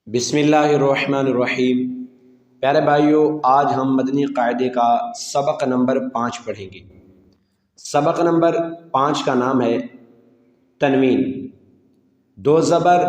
بسم اللہ الرحمن الرحیم۔ پیارے بھائیو، آج ہم مدنی قاعدے کا سبق نمبر 5 پڑھیں گے۔ سبق نمبر 5 کا نام ہے تنوین۔ دو زبر،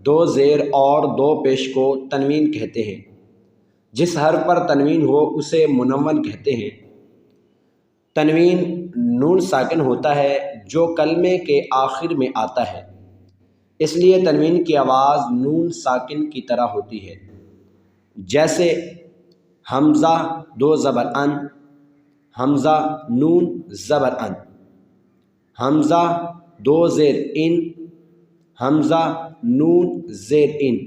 دو زیر اور دو پیش کو تنوین کہتے ہیں۔ جس حرف پر تنوین ہو اسے منون کہتے ہیں۔ تنوین نون ساکن ہوتا ہے جو کلمے کے آخر میں آتا ہے، اس لیے تنوین کی آواز نون ساکن کی طرح ہوتی ہے، جیسے حمزہ دو زبر ان، حمزہ نون زبر ان، حمزہ دو زیر ان، حمزہ نون زیر ان،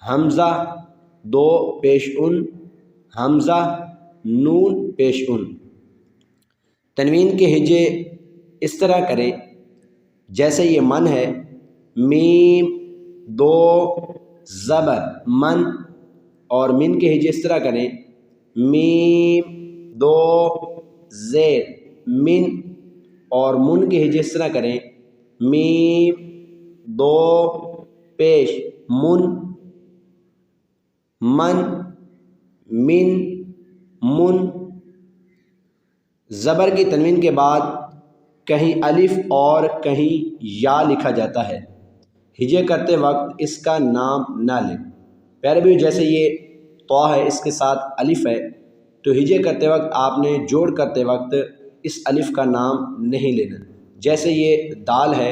حمزہ دو پیش ان، حمزہ نون پیش ان۔ تنوین کے ہجے اس طرح کریں جیسے یہ من ہے، میم دو زبر من، اور من کے ہجے اس طرح کریں، میم دو زیر من، اور من کے ہجے اس طرح کریں، میم دو پیش من، من من من۔ زبر کی تنوین کے بعد کہیں الف اور کہیں یا لکھا جاتا ہے، ہجے کرتے وقت اس کا نام نہ لیں۔ پیارے بھائی، جیسے یہ طا ہے، اس کے ساتھ الف ہے، تو ہجے کرتے وقت آپ نے جوڑ کرتے وقت اس الف کا نام نہیں لینا۔ جیسے یہ دال ہے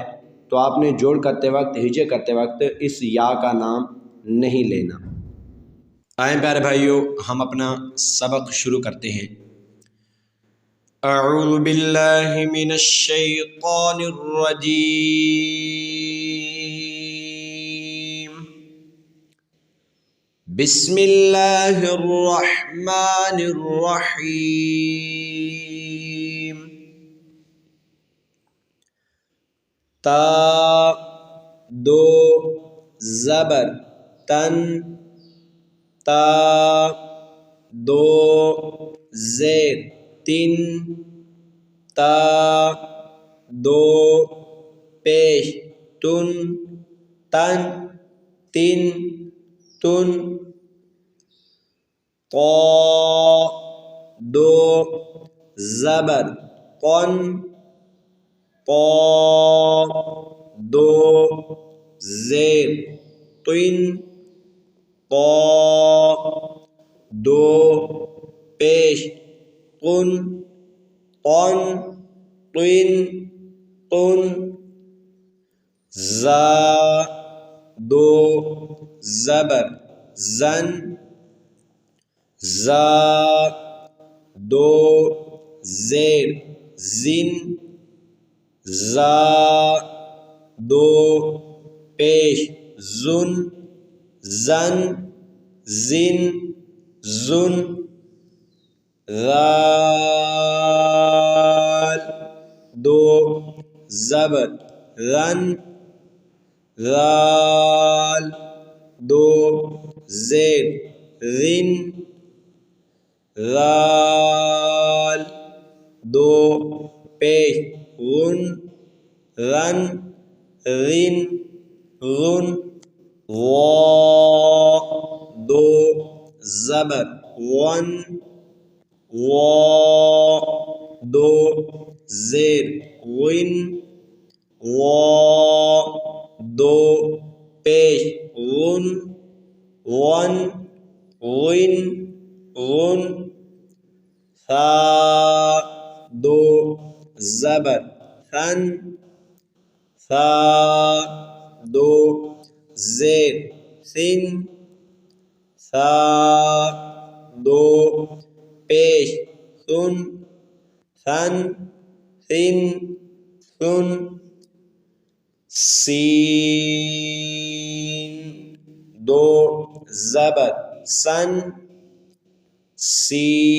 تو آپ نے جوڑ کرتے وقت، ہجے کرتے وقت اس یا کا نام نہیں لینا۔ آئیں پیارے بھائیو، ہم اپنا سبق شروع کرتے ہیں۔ اعوذ باللہ من الشیطان الرجیم، بسم اللہ الرحمن الرحیم۔ تا دو زبر تن، تا دو زیر تن، تا دو پیش تن، تن تن تن۔ طا دو زبر قن، طا دو زیر قن، طا دو پیش قن، قن قن قن۔ زا دو زبر زن، زا دو زیر زن، زا دو پیش زن، زن زن زن۔ ذال دو زبر رن، ذال دو زیر رن، ذال دو پیش غن، رن رن غن۔ وا دو زبر ون، وا دو زیر غن، وا دو پیش غن، ون غن غن۔ ثا دو زبر ثن، ثا دو زیر ثن، ثا دو پیش ثن، ثن ثن ثن۔ سین دو زبر سن، سین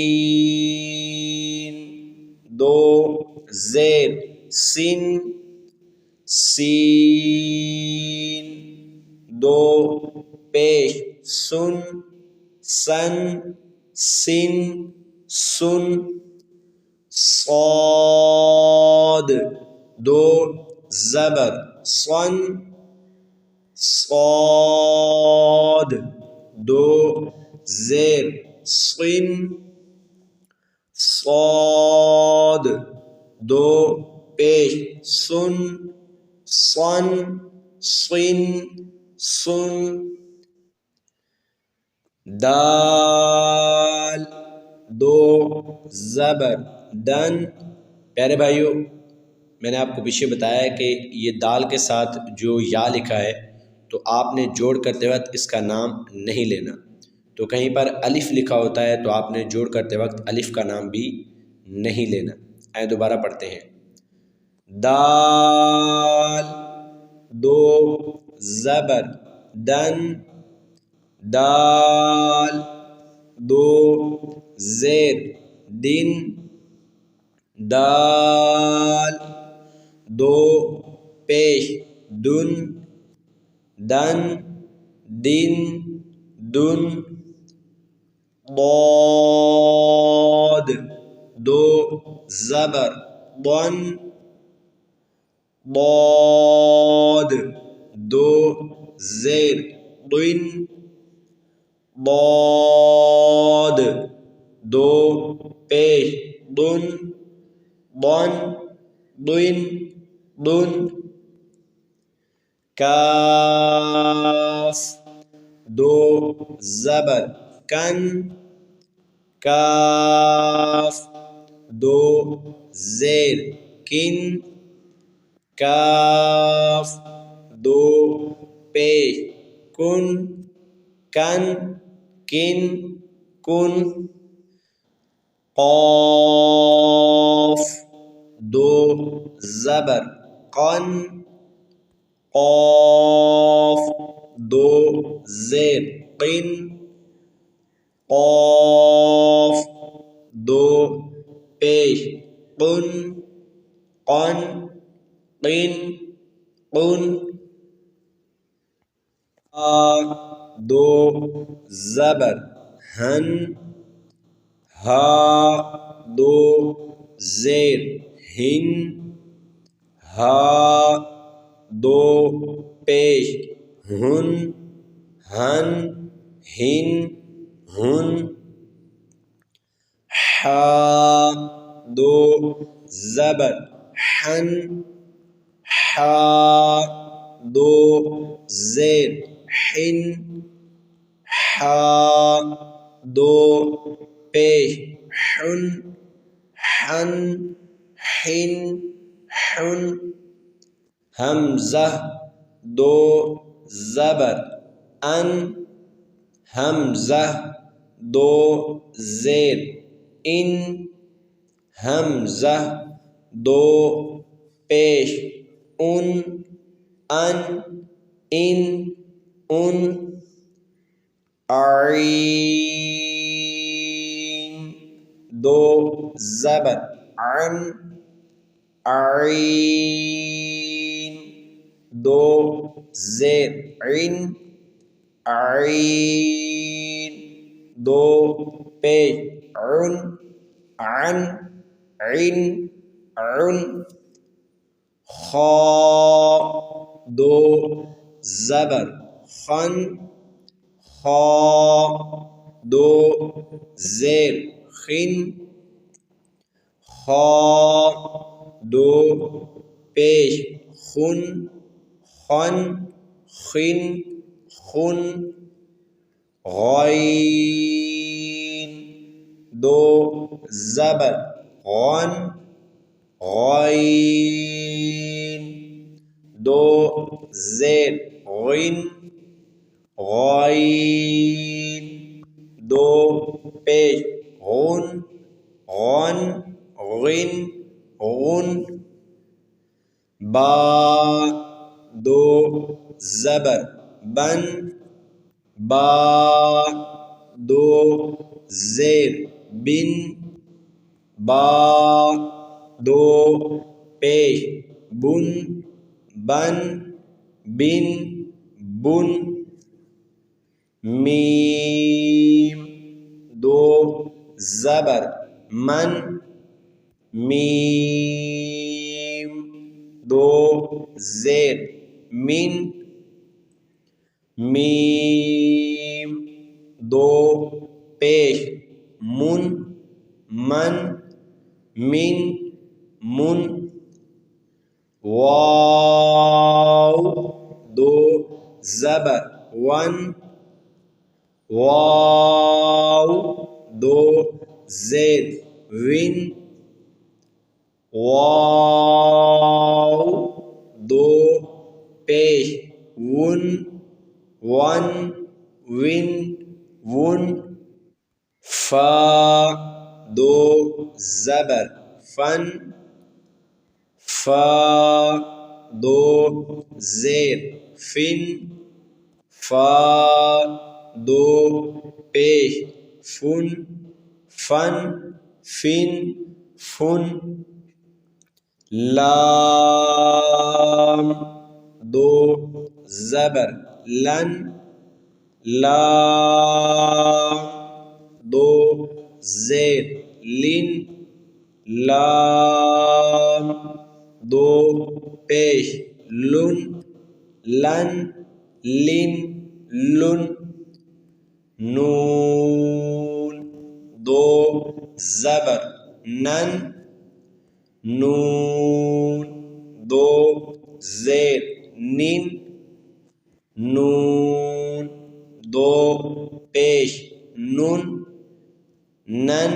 دو زیر سن، سین دو پیش سن، سن سن سن۔ صاد دو زبر صن، صاد دو زیر صن صاد دو پیش سن صن صن سن دال دو زبر دن۔ پیارے بھائیوں، میں نے آپ کو پیچھے بتایا کہ یہ دال کے ساتھ جو یا لکھا ہے تو آپ نے جوڑ کرتے وقت اس کا نام نہیں لینا، تو کہیں پر الف لکھا ہوتا ہے تو آپ نے جوڑ کرتے وقت الف کا نام بھی نہیں لینا۔ آئے دوبارہ پڑھتے ہیں۔ دال دو زبر دن دال دو زیر دن دال دو پیش دن دن دن دن ضاد دو زبر ضن ضاد دو زیر ضن ضاد دو پیش ضن ضن ضن ضن کاف دو زبر کن کاف دو زیر کن کاف دو پیش کن کن کن کن قاف دو زبر قن قاف دو زیر قن قاف دو پیش قن قن قن قن دو زبر ہن ہا دو زیر ہن ہا دو پیش ہن ہن ہن ہن حا دو زبر حن حا دو زیر حن حا دو پیش حن حن حن حن حمزہ دو زبر ان حمزہ دو زیر ان حمزہ دو پیش ان ان ان ان عین دو زبر عن عین دو زیر عن عین دو پیش عن عن عن عن خا دو زبر خن خا دو زیر خن خا دو پیش خن خن خن خن غین دو زبر غن غین دو زیر غن غین دو پیش غن غن غن غن با دو زبر بن با دو زیر بن با دو پیش بن بن بن بن میم دو زبر من میم دو زیر من میم دو پیش من من من من واو دو زبر ون واو دو زید ون واو دو پیش ون ون ون ون فا دو زبر فن فا دو زیر فن فا دو پیش فن فن فن فن لام دو زبر لن لام دو زیر لن لام دو پیش لن لن لن لن نون دو زبر نن نون دو زیر نن نون دو پیش نن نن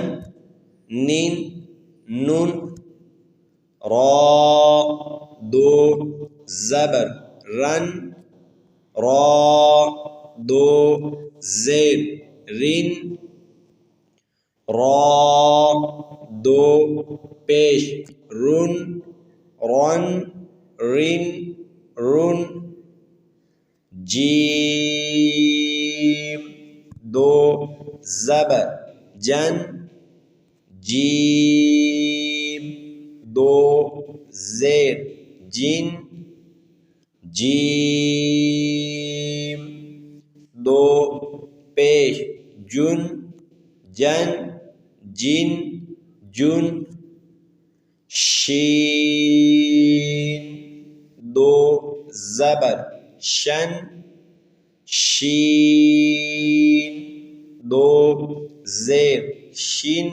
نن نن را دو زبر رن را دو زیر رن را دو پیش رن رن رن رن جیم دو زبر جن جیم دو زیر جن جیم دو پیش جن جن جن جن شین دو زبر شن شین دو زیر شین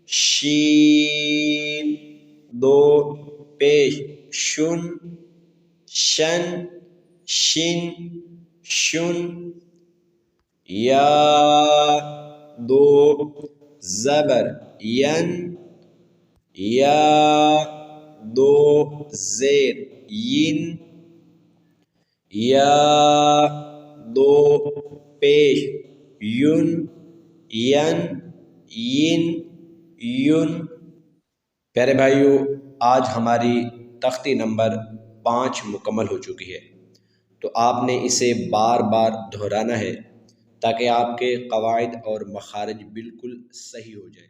شین دو پیش شن شن شن شن یا دو زبر ین یا دو زیر ین یا دو پیش یون ین ین یون۔ پیارے بھائیو، آج ہماری تختی نمبر 5 مکمل ہو چکی ہے، تو آپ نے اسے بار بار دہرانا ہے تاکہ آپ کے قواعد اور مخارج بالکل صحیح ہو جائے۔